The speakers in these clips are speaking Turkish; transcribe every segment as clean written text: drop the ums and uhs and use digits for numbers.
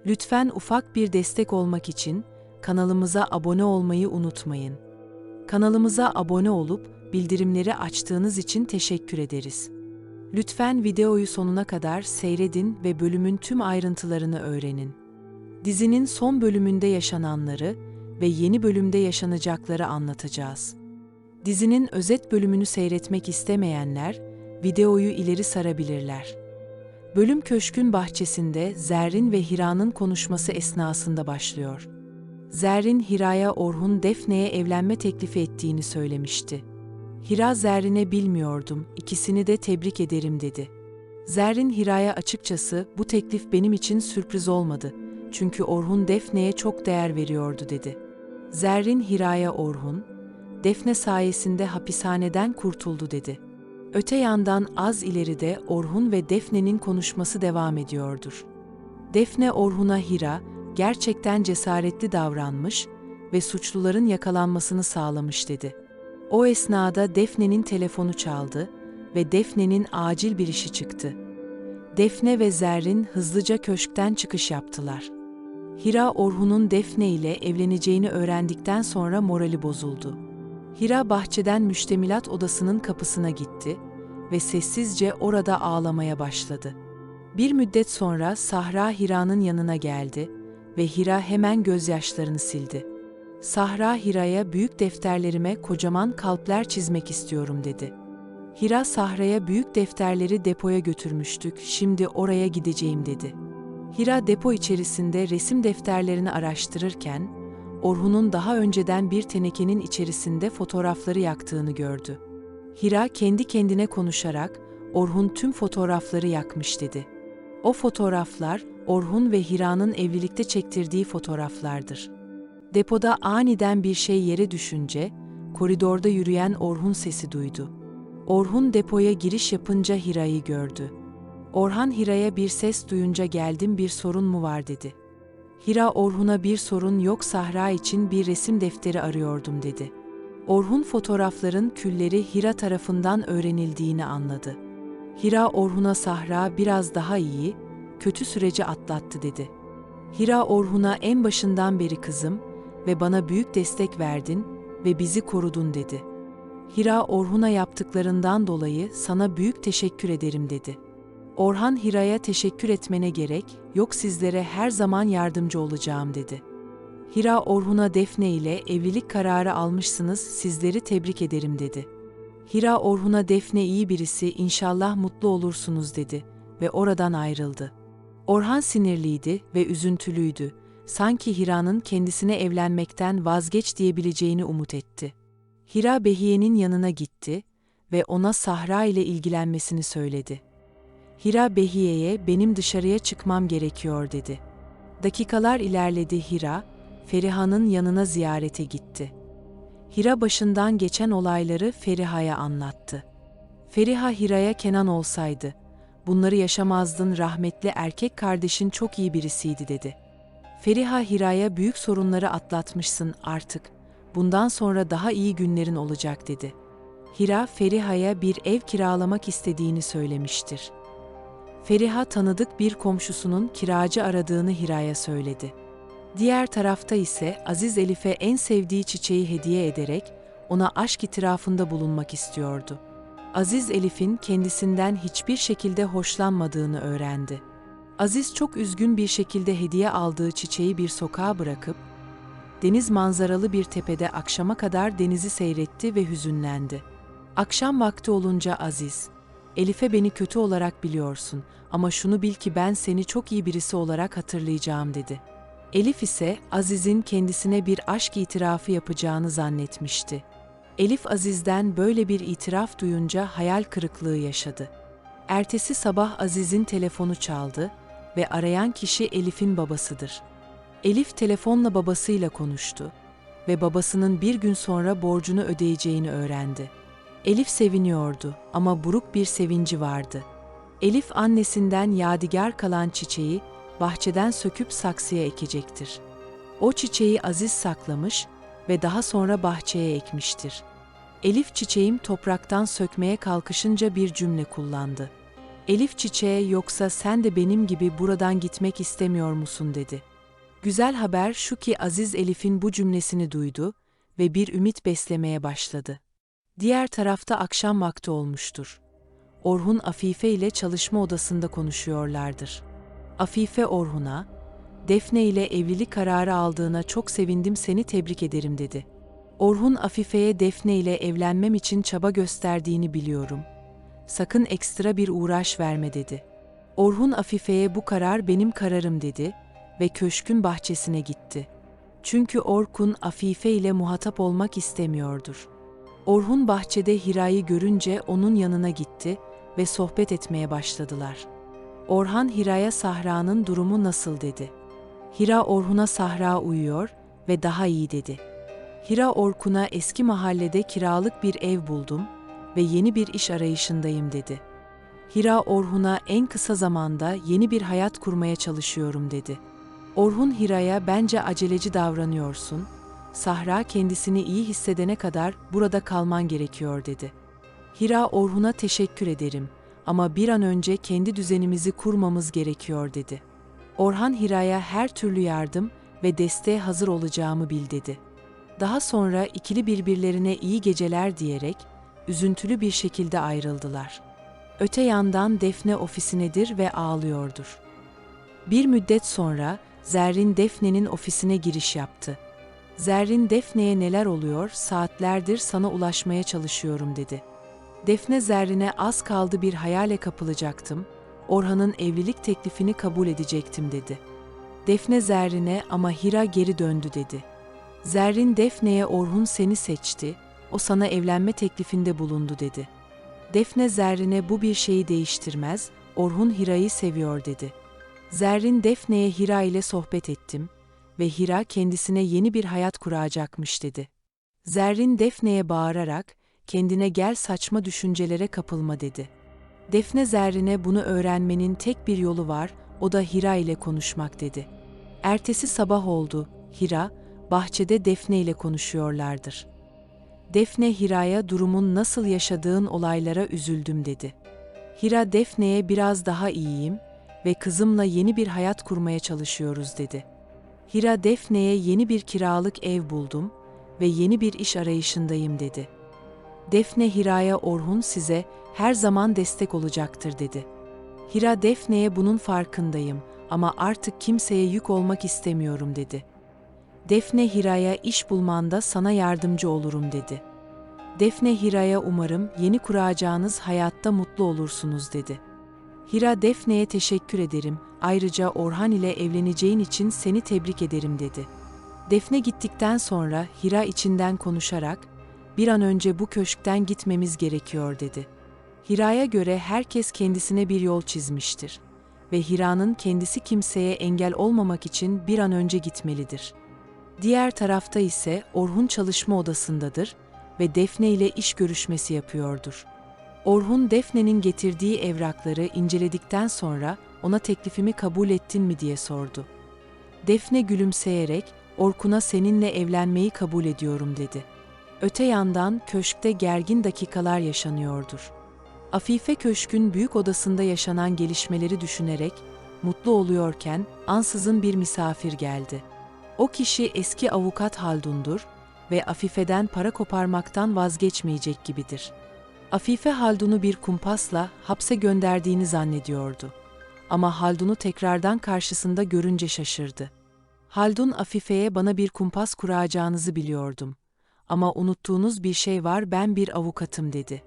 Lütfen ufak bir destek olmak için kanalımıza abone olmayı unutmayın. Kanalımıza abone olup bildirimleri açtığınız için teşekkür ederiz. Lütfen videoyu sonuna kadar seyredin ve bölümün tüm ayrıntılarını öğrenin. Dizinin son bölümünde yaşananları ve yeni bölümde yaşanacakları anlatacağız. Dizinin özet bölümünü seyretmek istemeyenler videoyu ileri sarabilirler. Bölüm köşkün bahçesinde Zerrin ve Hira'nın konuşması esnasında başlıyor. Zerrin, Hira'ya Orhun Defne'ye evlenme teklifi ettiğini söylemişti. Hira Zerrin'e bilmiyordum, ikisini de tebrik ederim dedi. Zerrin Hira'ya açıkçası bu teklif benim için sürpriz olmadı. Çünkü Orhun Defne'ye çok değer veriyordu dedi. Zerrin Hira'ya Orhun, Defne sayesinde hapishaneden kurtuldu dedi. Öte yandan az ileride Orhun ve Defne'nin konuşması devam ediyordur. Defne Orhun'a Hira gerçekten cesaretli davranmış ve suçluların yakalanmasını sağlamış dedi. O esnada Defne'nin telefonu çaldı ve Defne'nin acil bir işi çıktı. Defne ve Zerrin hızlıca köşkten çıkış yaptılar. Hira Orhun'un Defne ile evleneceğini öğrendikten sonra morali bozuldu. Hira bahçeden müştemilat odasının kapısına gitti ve sessizce orada ağlamaya başladı. Bir müddet sonra Sahra Hira'nın yanına geldi ve Hira hemen gözyaşlarını sildi. Sahra Hira'ya büyük defterlerime kocaman kalpler çizmek istiyorum dedi. Hira Sahra'ya büyük defterleri depoya götürmüştük, şimdi oraya gideceğim dedi. Hira depo içerisinde resim defterlerini araştırırken, Orhun'un daha önceden bir tenekenin içerisinde fotoğrafları yaktığını gördü. Hira kendi kendine konuşarak, Orhun tüm fotoğrafları yakmış dedi. O fotoğraflar, Orhun ve Hira'nın evlilikte çektirdiği fotoğraflardır. Depoda aniden bir şey yere düşünce, koridorda yürüyen Orhun sesi duydu. Orhun depoya giriş yapınca Hira'yı gördü. Orhan Hira'ya bir ses duyunca geldim bir sorun mu var dedi. Hira Orhun'a bir sorun yok Sahra için bir resim defteri arıyordum dedi. Orhun fotoğrafların külleri Hira tarafından öğrenildiğini anladı. Hira Orhun'a Sahra biraz daha iyi, kötü süreci atlattı dedi. Hira Orhun'a en başından beri kızım ve bana büyük destek verdin ve bizi korudun dedi. Hira Orhun'a yaptıklarından dolayı sana büyük teşekkür ederim dedi. Orhan Hira'ya teşekkür etmene gerek yok sizlere her zaman yardımcı olacağım dedi. Hira Orhun'a Defne ile evlilik kararı almışsınız sizleri tebrik ederim dedi. Hira Orhun'a Defne iyi birisi inşallah mutlu olursunuz dedi ve oradan ayrıldı. Orhan sinirliydi ve üzüntülüydü. Sanki Hira'nın kendisine evlenmekten vazgeç diyebileceğini umut etti. Hira Behiye'nin yanına gitti ve ona Sahra ile ilgilenmesini söyledi. Hira Behiye'ye benim dışarıya çıkmam gerekiyor dedi. Dakikalar ilerledi Hira, Feriha'nın yanına ziyarete gitti. Hira başından geçen olayları Feriha'ya anlattı. Feriha Hira'ya Kenan olsaydı, bunları yaşamazdın rahmetli erkek kardeşin çok iyi birisiydi dedi. Feriha Hira'ya büyük sorunları atlatmışsın artık, bundan sonra daha iyi günlerin olacak dedi. Hira Feriha'ya bir ev kiralamak istediğini söylemiştir. Feriha tanıdık bir komşusunun kiracı aradığını Hira'ya söyledi. Diğer tarafta ise Aziz Elif'e en sevdiği çiçeği hediye ederek ona aşk itirafında bulunmak istiyordu. Aziz Elif'in kendisinden hiçbir şekilde hoşlanmadığını öğrendi. Aziz çok üzgün bir şekilde hediye aldığı çiçeği bir sokağa bırakıp, deniz manzaralı bir tepede akşama kadar denizi seyretti ve hüzünlendi. Akşam vakti olunca Aziz, Elif'e beni kötü olarak biliyorsun ama şunu bil ki ben seni çok iyi birisi olarak hatırlayacağım dedi. Elif ise Aziz'in kendisine bir aşk itirafı yapacağını zannetmişti. Elif Aziz'den böyle bir itiraf duyunca hayal kırıklığı yaşadı. Ertesi sabah Aziz'in telefonu çaldı ve arayan kişi Elif'in babasıdır. Elif telefonla babasıyla konuştu ve babasının bir gün sonra borcunu ödeyeceğini öğrendi. Elif seviniyordu ama buruk bir sevinci vardı. Elif annesinden yadigar kalan çiçeği bahçeden söküp saksıya ekecektir. O çiçeği Aziz saklamış ve daha sonra bahçeye ekmiştir. Elif çiçeğim topraktan sökmeye kalkışınca bir cümle kullandı. Elif çiçeğe yoksa sen de benim gibi buradan gitmek istemiyor musun dedi. Güzel haber şu ki Aziz Elif'in bu cümlesini duydu ve bir ümit beslemeye başladı. Diğer tarafta akşam vakti olmuştur. Orhun Afife ile çalışma odasında konuşuyorlardır. Afife Orhun'a, Defne ile evlilik kararı aldığına çok sevindim, seni tebrik ederim dedi. Orhun Afife'ye Defne ile evlenmem için çaba gösterdiğini biliyorum. Sakın ekstra bir uğraş verme dedi. Orhun Afife'ye bu karar benim kararım dedi ve köşkün bahçesine gitti. Çünkü Orkun Afife ile muhatap olmak istemiyordur. Orhun bahçede Hira'yı görünce onun yanına gitti ve sohbet etmeye başladılar. Orhan Hira'ya Sahra'nın durumu nasıl dedi. Hira Orhun'a Sahra uyuyor ve daha iyi dedi. Hira Orkun'a eski mahallede kiralık bir ev buldum ve yeni bir iş arayışındayım dedi. Hira Orhun'a en kısa zamanda yeni bir hayat kurmaya çalışıyorum dedi. Orhun Hira'ya bence aceleci davranıyorsun, Sahra kendisini iyi hissedene kadar burada kalman gerekiyor dedi. Hira Orhun'a teşekkür ederim ama bir an önce kendi düzenimizi kurmamız gerekiyor dedi. Orhan Hira'ya her türlü yardım ve desteğe hazır olacağımı bil dedi. Daha sonra ikili birbirlerine iyi geceler diyerek üzüntülü bir şekilde ayrıldılar. Öte yandan Defne ofisindedir ve ağlıyordur. Bir müddet sonra Zerrin Defne'nin ofisine giriş yaptı. Zerrin Defne'ye neler oluyor, saatlerdir sana ulaşmaya çalışıyorum dedi. Defne Zerrin'e az kaldı bir hayale kapılacaktım, Orhan'ın evlilik teklifini kabul edecektim dedi. Defne Zerrin'e ama Hira geri döndü dedi. Zerrin Defne'ye Orhun seni seçti, o sana evlenme teklifinde bulundu dedi. Defne Zerrin'e bu bir şeyi değiştirmez, Orhun Hira'yı seviyor dedi. Zerrin Defne'ye Hira ile sohbet ettim ve Hira kendisine yeni bir hayat kuracakmış dedi. Zerrin Defne'ye bağırarak kendine gel, saçma düşüncelere kapılma dedi. Defne Zerrin'e bunu öğrenmenin tek bir yolu var, o da Hira ile konuşmak dedi. Ertesi sabah oldu, Hira bahçede Defne ile konuşuyorlardır. Defne Hira'ya durumun nasıl yaşadığın olaylara üzüldüm dedi. Hira Defne'ye biraz daha iyiyim ve kızımla yeni bir hayat kurmaya çalışıyoruz dedi. Hira Defne'ye yeni bir kiralık ev buldum ve yeni bir iş arayışındayım dedi. Defne Hira'ya Orhun size her zaman destek olacaktır dedi. Hira Defne'ye bunun farkındayım ama artık kimseye yük olmak istemiyorum dedi. Defne Hira'ya iş bulmanda sana yardımcı olurum dedi. Defne Hira'ya umarım yeni kuracağınız hayatta mutlu olursunuz dedi. Hira Defne'ye teşekkür ederim, ayrıca Orhan ile evleneceğin için seni tebrik ederim dedi. Defne gittikten sonra Hira içinden konuşarak, bir an önce bu köşkten gitmemiz gerekiyor dedi. Hira'ya göre herkes kendisine bir yol çizmiştir ve Hira'nın kendisi kimseye engel olmamak için bir an önce gitmelidir. Diğer tarafta ise Orhun çalışma odasındadır ve Defne ile iş görüşmesi yapıyordur. Orhun Defne'nin getirdiği evrakları inceledikten sonra ona teklifimi kabul ettin mi diye sordu. Defne gülümseyerek Orkun'a seninle evlenmeyi kabul ediyorum dedi. Öte yandan köşkte gergin dakikalar yaşanıyordur. Afife köşkün büyük odasında yaşanan gelişmeleri düşünerek mutlu oluyorken ansızın bir misafir geldi. O kişi eski avukat Haldun'dur ve Afife'den para koparmaktan vazgeçmeyecek gibidir. Afife Haldun'u bir kumpasla hapse gönderdiğini zannediyordu. Ama Haldun'u tekrardan karşısında görünce şaşırdı. Haldun Afife'ye bana bir kumpas kuracağınızı biliyordum. Ama unuttuğunuz bir şey var, ben bir avukatım dedi.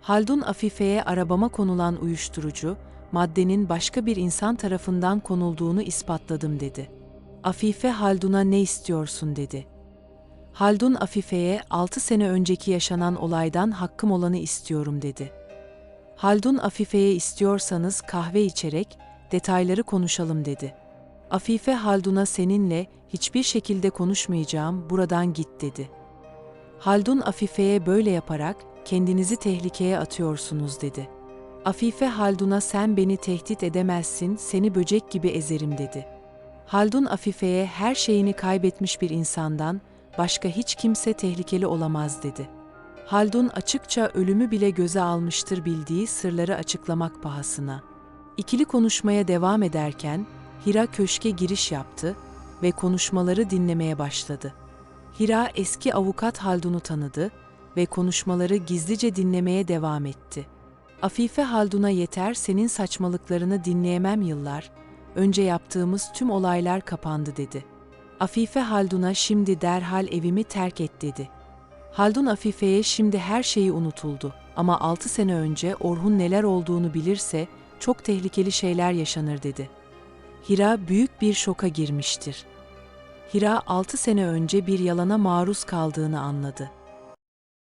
Haldun Afife'ye arabama konulan uyuşturucu, maddenin başka bir insan tarafından konulduğunu ispatladım dedi. Afife Haldun'a ne istiyorsun dedi. Haldun Afife'ye 6 sene önceki yaşanan olaydan hakkım olanı istiyorum dedi. Haldun Afife'ye istiyorsanız kahve içerek detayları konuşalım dedi. Afife Haldun'a seninle hiçbir şekilde konuşmayacağım, buradan git dedi. Haldun Afife'ye böyle yaparak kendinizi tehlikeye atıyorsunuz dedi. Afife Haldun'a sen beni tehdit edemezsin, seni böcek gibi ezerim dedi. Haldun Afife'ye her şeyini kaybetmiş bir insandan başka hiç kimse tehlikeli olamaz dedi. Haldun açıkça ölümü bile göze almıştır bildiği sırları açıklamak pahasına. İkili konuşmaya devam ederken Hira köşke giriş yaptı ve konuşmaları dinlemeye başladı. Hira eski avukat Haldun'u tanıdı ve konuşmaları gizlice dinlemeye devam etti. Afife Haldun'a yeter senin saçmalıklarını dinleyemem yıllar, önce yaptığımız tüm olaylar kapandı dedi. Afife Haldun'a şimdi derhal evimi terk et dedi. Haldun Afife'ye şimdi her şeyi unutuldu ama 6 sene önce Orhun neler olduğunu bilirse çok tehlikeli şeyler yaşanır dedi. Hira büyük bir şoka girmiştir. Hira 6 sene önce bir yalana maruz kaldığını anladı.